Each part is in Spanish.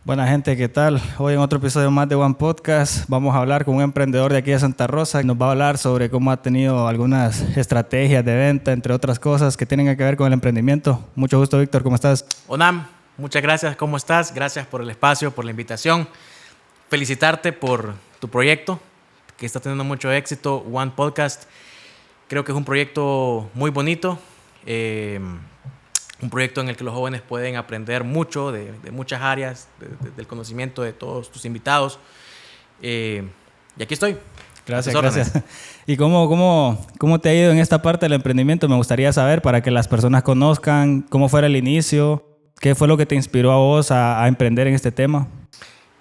Buena gente, ¿qué tal? Hoy en otro episodio más de One Podcast vamos a hablar con un emprendedor de aquí de Santa Rosa y nos va a hablar sobre cómo ha tenido algunas estrategias de venta, entre otras cosas que tienen que ver con el emprendimiento. Mucho gusto, Víctor, ¿cómo estás? Onam, muchas gracias, ¿cómo estás? Gracias por el espacio, por la invitación. Felicitarte por tu proyecto, que está teniendo mucho éxito, One Podcast. Creo que es un proyecto muy bonito, un proyecto en el que los jóvenes pueden aprender mucho de muchas áreas, del conocimiento de todos tus invitados. Y aquí estoy. Gracias, gracias. ¿Y cómo te ha ido en esta parte del emprendimiento? Me gustaría saber para que las personas conozcan cómo fue el inicio, qué fue lo que te inspiró a vos a emprender en este tema.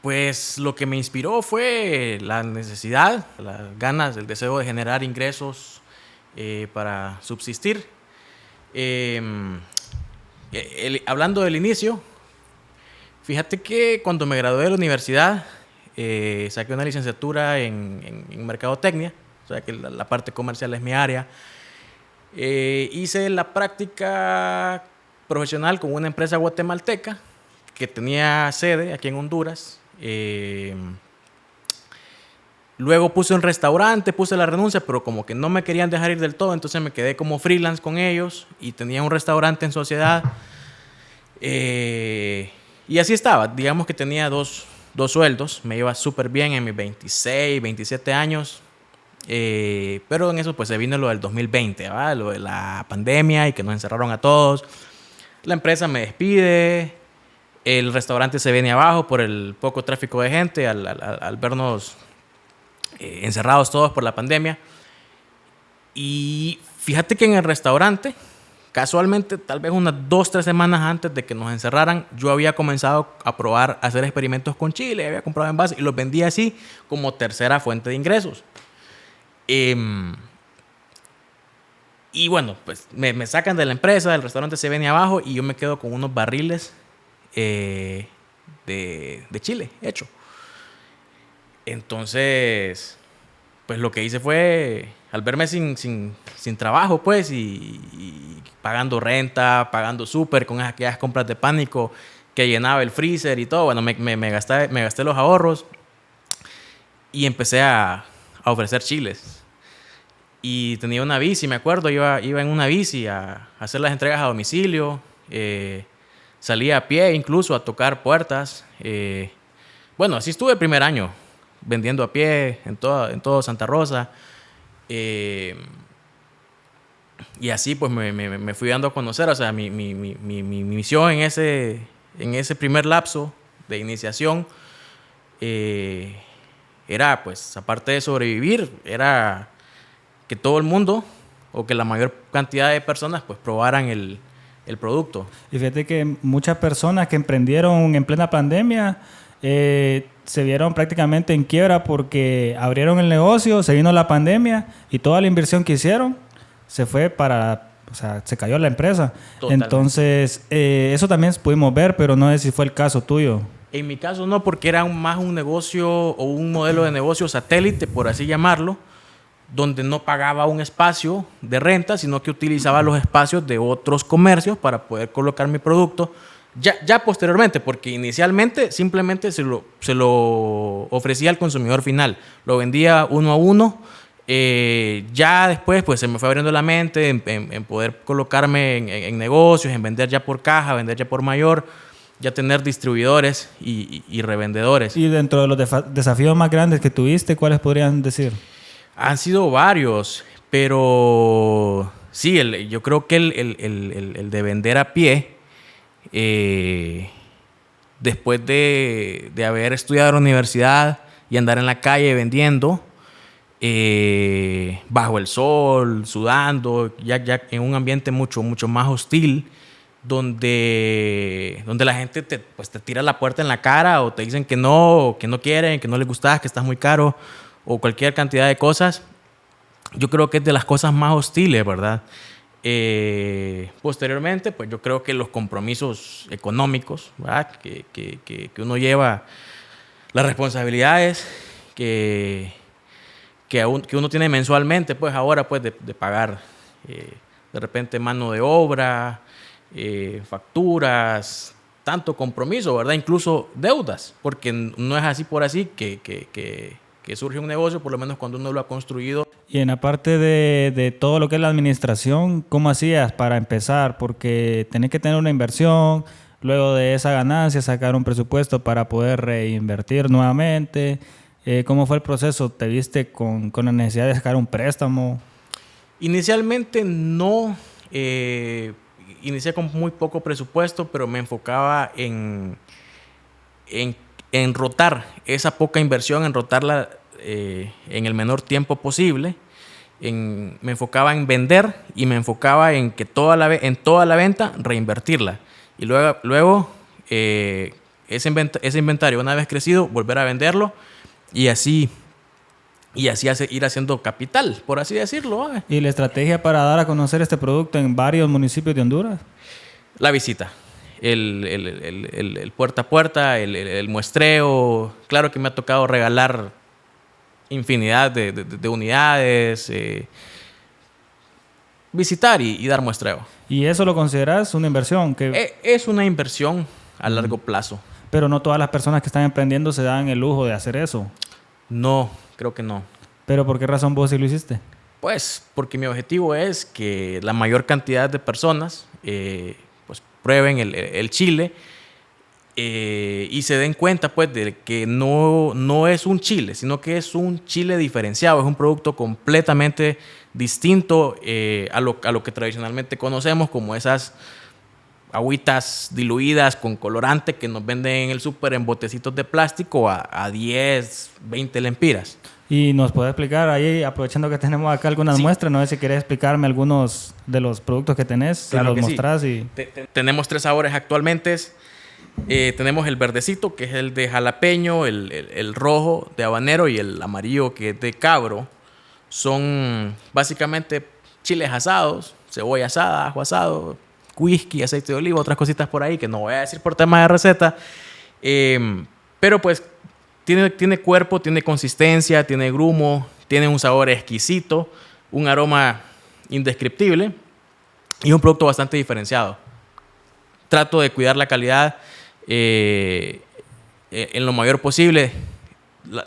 Pues lo que me inspiró fue la necesidad, las ganas, el deseo de generar ingresos para subsistir. Hablando del inicio, fíjate que cuando me gradué de la universidad, saqué una licenciatura en mercadotecnia, o sea que la parte comercial es mi área. Hice la práctica profesional con una empresa guatemalteca que tenía sede aquí en Honduras. Luego puse un restaurante, puse la renuncia, pero como que no me querían dejar ir del todo, entonces me quedé como freelance con ellos y tenía un restaurante en sociedad. Y así estaba, digamos que tenía dos sueldos, me iba súper bien en mis 26, 27 años. Pero en eso pues se vino lo del 2020, ¿va? Lo de la pandemia y que nos encerraron a todos. La empresa me despide, el restaurante se viene abajo por el poco tráfico de gente al vernos encerrados todos por la pandemia. Y fíjate que en el restaurante, casualmente, tal vez unas 2-3 semanas antes de que nos encerraran, yo había comenzado a probar, a hacer experimentos con chile, había comprado envases y los vendía así como tercera fuente de ingresos. Y bueno, pues me sacan de la empresa, el restaurante se viene abajo y yo me quedo con unos barriles de chile hecho. Entonces, pues lo que hice fue, al verme sin trabajo, pues, y pagando renta, pagando súper, con aquellas compras de pánico que llenaba el freezer y todo, bueno, me gasté los ahorros y empecé a ofrecer chiles. Y tenía una bici, me acuerdo, iba en una bici a hacer las entregas a domicilio, salía a pie incluso a tocar puertas. Bueno, así estuve el primer año, vendiendo a pie en todo Santa Rosa. Y así pues me fui dando a conocer. O sea, mi misión en ese primer lapso de iniciación era, pues, aparte de sobrevivir, era que todo el mundo o que la mayor cantidad de personas pues probaran el producto. Y fíjate que muchas personas que emprendieron en plena pandemia se vieron prácticamente en quiebra porque abrieron el negocio, se vino la pandemia y toda la inversión que hicieron se fue o sea, se cayó la empresa. Totalmente. Entonces, eso también pudimos ver, pero no sé si fue el caso tuyo. En mi caso no, porque era más un negocio o un modelo de negocio satélite, por así llamarlo, donde no pagaba un espacio de renta, sino que utilizaba los espacios de otros comercios para poder colocar mi producto. Ya posteriormente, porque inicialmente simplemente se lo ofrecía al consumidor final. Lo vendía uno a uno. Ya después pues se me fue abriendo la mente en poder colocarme en negocios, en vender ya por caja, vender ya por mayor, ya tener distribuidores y revendedores. Y dentro de los desafíos más grandes que tuviste, ¿cuáles podrían decir? Han sido varios, pero sí, yo creo que el de vender a pie, después de haber estudiado en la universidad y andar en la calle vendiendo, bajo el sol, sudando, ya en un ambiente mucho más hostil, donde la gente te tira la puerta en la cara o te dicen que no quieren, que no les gustas, que estás muy caro o cualquier cantidad de cosas. Yo creo que es de las cosas más hostiles, ¿verdad? Posteriormente, pues yo creo que los compromisos económicos, ¿verdad? Que uno lleva, las responsabilidades que uno tiene mensualmente, pues ahora pues de pagar de repente mano de obra, facturas, tanto compromiso, ¿verdad? Incluso deudas, porque no es así por así que surge un negocio, por lo menos cuando uno lo ha construido. Y en la parte de todo lo que es la administración, ¿cómo hacías para empezar? Porque tenés que tener una inversión, luego de esa ganancia sacar un presupuesto para poder reinvertir nuevamente. ¿Cómo fue el proceso? ¿Te viste con la necesidad de sacar un préstamo? Inicialmente no, inicié con muy poco presupuesto, pero me enfocaba en rotar esa poca inversión, en rotarla en el menor tiempo posible. Me enfocaba en vender y me enfocaba en que en toda la venta reinvertirla. Y luego ese inventario, una vez crecido, volver a venderlo y así ir haciendo capital, por así decirlo. ¿Y la estrategia para dar a conocer este producto en varios municipios de Honduras? La visita, el puerta a puerta, el muestreo. Claro que me ha tocado regalar infinidad de unidades, visitar y dar muestreo. ¿Y eso lo consideras una inversión? Es una inversión a largo plazo. Pero no todas las personas que están emprendiendo se dan el lujo de hacer eso. No, creo que no. ¿Pero por qué razón vos sí lo hiciste? Pues porque mi objetivo es que la mayor cantidad de personas pues prueben el chile y se den cuenta pues de que no es un chile, sino que es un chile diferenciado, es un producto completamente distinto a lo que tradicionalmente conocemos como esas agüitas diluidas con colorante que nos venden en el súper en botecitos de plástico a 10, 20 lempiras. Y nos puedes explicar ahí, aprovechando que tenemos acá algunas muestras, no sé si querés explicarme algunos de los productos que tenés, claro, si los mostrás. Sí. Tenemos 3 sabores actualmente. Tenemos el verdecito, que es el de jalapeño, el rojo de habanero y el amarillo, que es de cabro. Son básicamente chiles asados, cebolla asada, ajo asado, whisky, aceite de oliva, otras cositas por ahí que no voy a decir por tema de receta. Pero pues tiene cuerpo, tiene consistencia, tiene grumo, tiene un sabor exquisito, un aroma indescriptible y un producto bastante diferenciado. Trato de cuidar la calidad en lo mayor posible,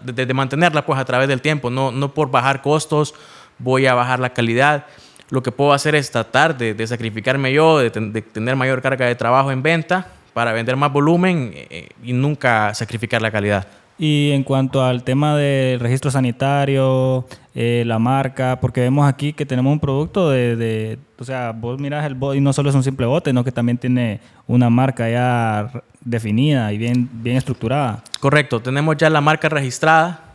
de mantenerla pues a través del tiempo, no por bajar costos voy a bajar la calidad. Lo que puedo hacer es tratar de sacrificarme yo, de tener mayor carga de trabajo en venta para vender más volumen y nunca sacrificar la calidad. Y en cuanto al tema del registro sanitario, la marca, porque vemos aquí que tenemos un producto o sea, vos mirás el bote y no solo es un simple bote, sino que también tiene una marca ya definida y bien estructurada. Correcto, tenemos ya la marca registrada.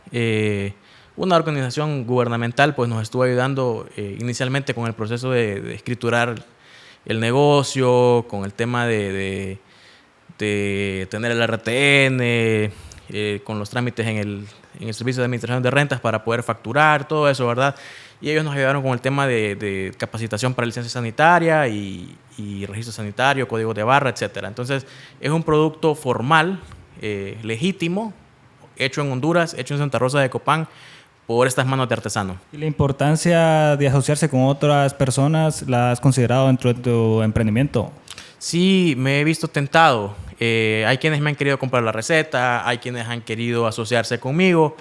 Una organización gubernamental pues nos estuvo ayudando inicialmente con el proceso de escriturar el negocio, con el tema de tener el RTN, con los trámites en el Servicio de Administración de Rentas para poder facturar, todo eso, ¿verdad? Y ellos nos ayudaron con el tema de capacitación para licencia sanitaria y registro sanitario, código de barra, etcétera. Entonces, es un producto formal, legítimo, hecho en Honduras, hecho en Santa Rosa de Copán, por estas manos de artesano. ¿Y la importancia de asociarse con otras personas la has considerado dentro de tu emprendimiento? Sí, me he visto tentado. Hay quienes me han querido comprar la receta, hay quienes han querido asociarse conmigo.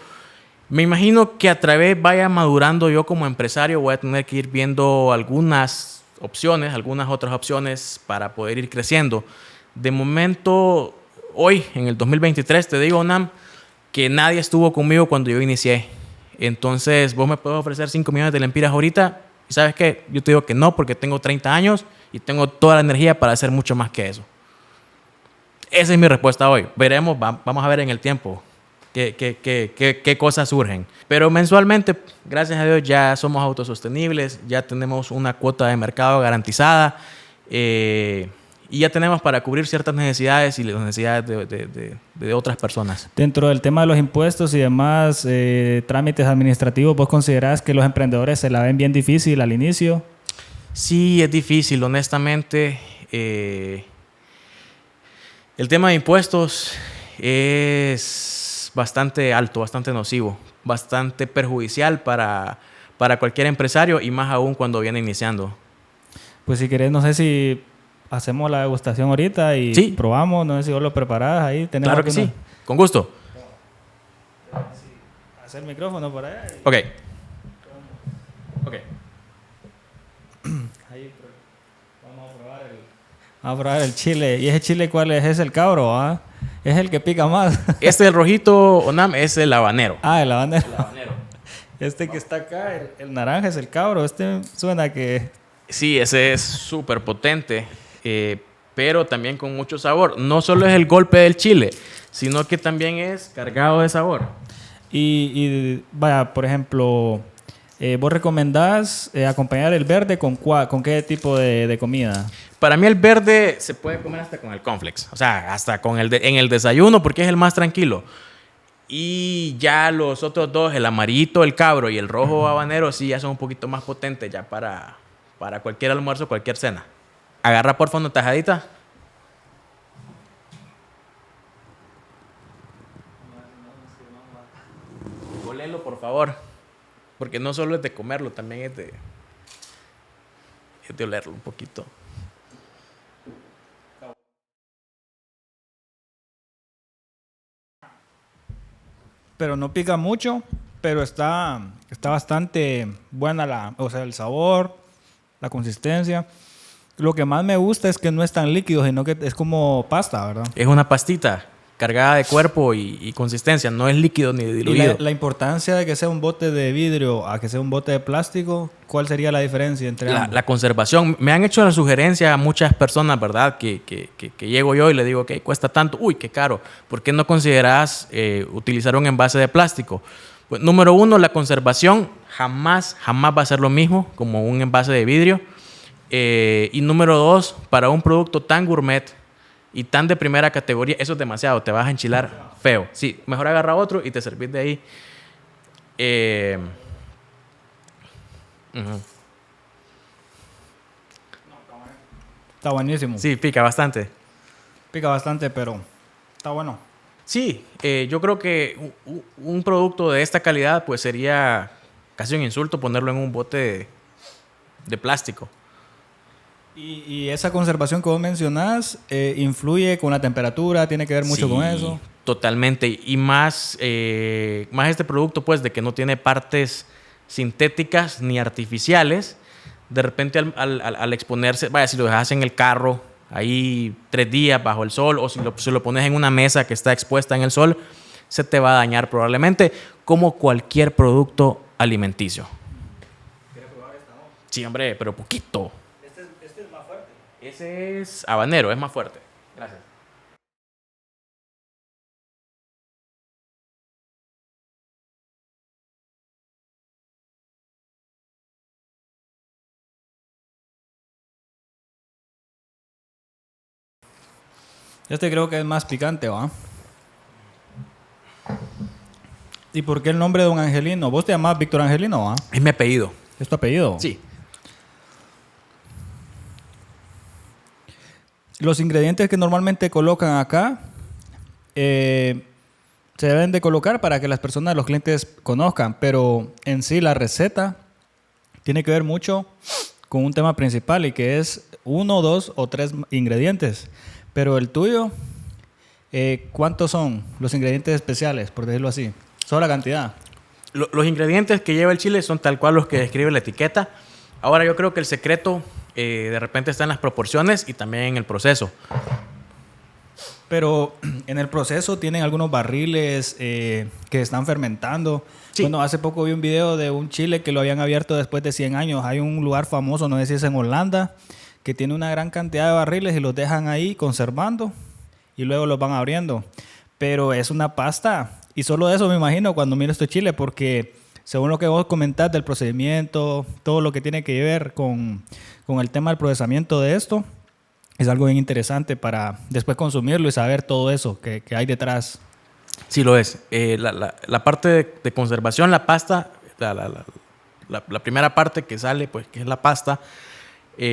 Me imagino que a través vaya madurando yo como empresario, voy a tener que ir viendo algunas otras opciones para poder ir creciendo. De momento, hoy, en el 2023, te digo, Nam, que nadie estuvo conmigo cuando yo inicié. Entonces, vos me puedes ofrecer 5 millones de lempiras ahorita y ¿sabes qué? Yo te digo que no porque tengo 30 años y tengo toda la energía para hacer mucho más que eso. Esa es mi respuesta hoy. Veremos, vamos a ver en el tiempo qué cosas surgen. Pero mensualmente, gracias a Dios, ya somos autosostenibles, ya tenemos una cuota de mercado garantizada y ya tenemos para cubrir ciertas necesidades y las necesidades de otras personas. Dentro del tema de los impuestos y demás trámites administrativos, ¿vos considerás que los emprendedores se la ven bien difícil al inicio? Sí, es difícil, honestamente. El tema de impuestos es bastante alto, bastante nocivo, bastante perjudicial para cualquier empresario y más aún cuando viene iniciando. Pues si querés, no sé si hacemos la degustación ahorita y Sí. probamos. No sé si vos lo preparás ahí. Tenemos Claro que alguna- sí, con gusto. Hacer el micrófono por allá. Ok. Ok. Ahí, vamos a probar el chile. ¿Y ese chile cuál es? Es el cabro, ¿ah? Es el que pica más. Este el rojito, Onam, es el habanero. Ah, el habanero. El habanero. Este que está acá, el naranja es el cabro. Este suena que... Sí, ese es súper potente, pero también con mucho sabor. No solo es el golpe del chile, sino que también es cargado de sabor. Y vaya, por ejemplo, ¿vos recomendás acompañar el verde con qué tipo de comida? Para mí el verde se puede comer hasta con el cornflakes, o sea, hasta con en el desayuno porque es el más tranquilo. Y ya los otros dos, el amarillito, el cabro y el rojo habanero, sí ya son un poquito más potentes ya para cualquier almuerzo, cualquier cena. Agarra por fondo tajadita. Olelo, por favor. Porque no solo es de comerlo, también es de olerlo un poquito. Pero no pica mucho, pero está bastante buena o sea, el sabor, la consistencia. Lo que más me gusta es que no es tan líquido, sino que es como pasta, ¿verdad? Es una pastita cargada de cuerpo y consistencia. No es líquido ni Y diluido. la importancia de que sea un bote de vidrio a que sea un bote de plástico, ¿cuál sería la diferencia entre ambos? La conservación. Me han hecho la sugerencia a muchas personas, ¿verdad? Que llego yo y le digo, que cuesta tanto. Uy, qué caro. ¿Por qué no consideras utilizar un envase de plástico? Pues, número uno, la conservación jamás va a ser lo mismo como un envase de vidrio. Y número dos, para un producto tan gourmet y tan de primera categoría, eso es demasiado. Te vas a enchilar feo. Sí, mejor agarra otro y te servís de ahí. Ujú. Está buenísimo. Sí, pica bastante. Pica bastante, pero está bueno. Sí, yo creo que un producto de esta calidad pues sería casi un insulto ponerlo en un bote de plástico. Y esa conservación que vos mencionás influye con la temperatura, tiene que ver mucho Sí, con eso. totalmente. Y más este producto pues de que no tiene partes sintéticas ni artificiales. De repente al exponerse, vaya, si lo dejas en el carro ahí 3 días bajo el sol o si lo pones en una mesa que está expuesta en el sol, se te va a dañar probablemente como cualquier producto alimenticio. ¿Quieres probar esta? Sí, hombre, pero poquito. Este es más fuerte. Ese es habanero, es más fuerte. Gracias. Este creo que es más picante, ¿va? ¿Y por qué el nombre de Don Angelino? Vos te llamás Víctor Angelino, ¿va? Es mi apellido. ¿Es tu apellido? Sí. Los ingredientes que normalmente colocan acá se deben de colocar para que las personas, los clientes conozcan, pero en sí la receta tiene que ver mucho con un tema principal y que es 1, 2 o 3 ingredientes. Pero el tuyo, ¿cuántos son los ingredientes especiales, por decirlo así? Solo la cantidad. Los ingredientes que lleva el chile son tal cual los que describe la etiqueta. Ahora yo creo que el secreto de repente está en las proporciones y también en el proceso. Pero en el proceso tienen algunos barriles que están fermentando. Sí. Bueno, hace poco vi un video de un chile que lo habían abierto después de 100 años. Hay un lugar famoso, no sé si es en Holanda, que tiene una gran cantidad de barriles y los dejan ahí conservando y luego los van abriendo. Pero es una pasta y solo eso me imagino cuando miro este chile, porque según lo que vos comentás del procedimiento, todo lo que tiene que ver con el tema del procesamiento de esto, es algo bien interesante para después consumirlo y saber todo eso que hay detrás. Sí lo es. La parte de conservación, la pasta, la primera parte que sale, pues que es la pasta,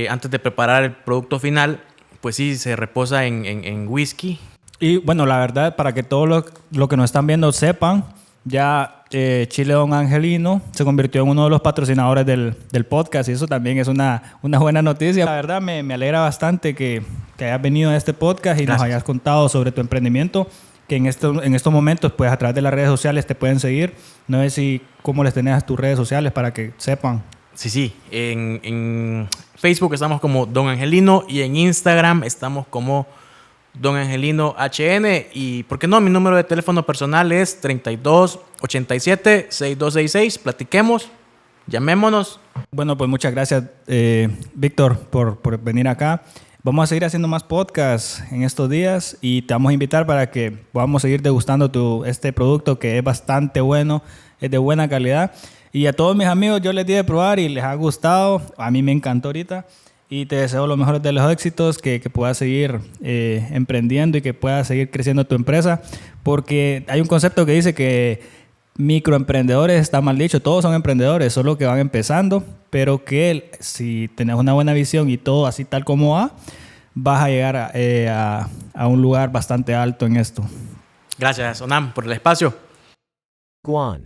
antes de preparar el producto final, pues sí, se reposa en whisky. Y bueno, la verdad, para que todos los que nos están viendo sepan, ya Chile Don Angelino se convirtió en uno de los patrocinadores del podcast y eso también es una buena noticia. La verdad me alegra bastante que hayas venido a este podcast y nos hayas contado sobre tu emprendimiento, que en estos momentos pues a través de las redes sociales te pueden seguir. No sé si cómo les tenés tus redes sociales para que sepan. Sí. En Facebook estamos como Don Angelino y en Instagram estamos como Don Angelino HN. Y, ¿por qué no? Mi número de teléfono personal es 3287-6266. Platiquemos, llamémonos. Bueno, pues muchas gracias, Víctor, por venir acá. Vamos a seguir haciendo más podcasts en estos días y te vamos a invitar para que podamos seguir degustando este producto que es bastante bueno, es de buena calidad. Y a todos mis amigos yo les di de probar y les ha gustado. A mí me encantó ahorita. Y te deseo lo mejor de los éxitos, que puedas seguir emprendiendo y que puedas seguir creciendo tu empresa. Porque hay un concepto que dice que microemprendedores está mal dicho. Todos son emprendedores, solo que van empezando. Pero que si tenés una buena visión y todo así tal como va, vas a llegar a un lugar bastante alto en esto. Gracias, Onam, por el espacio. Guan.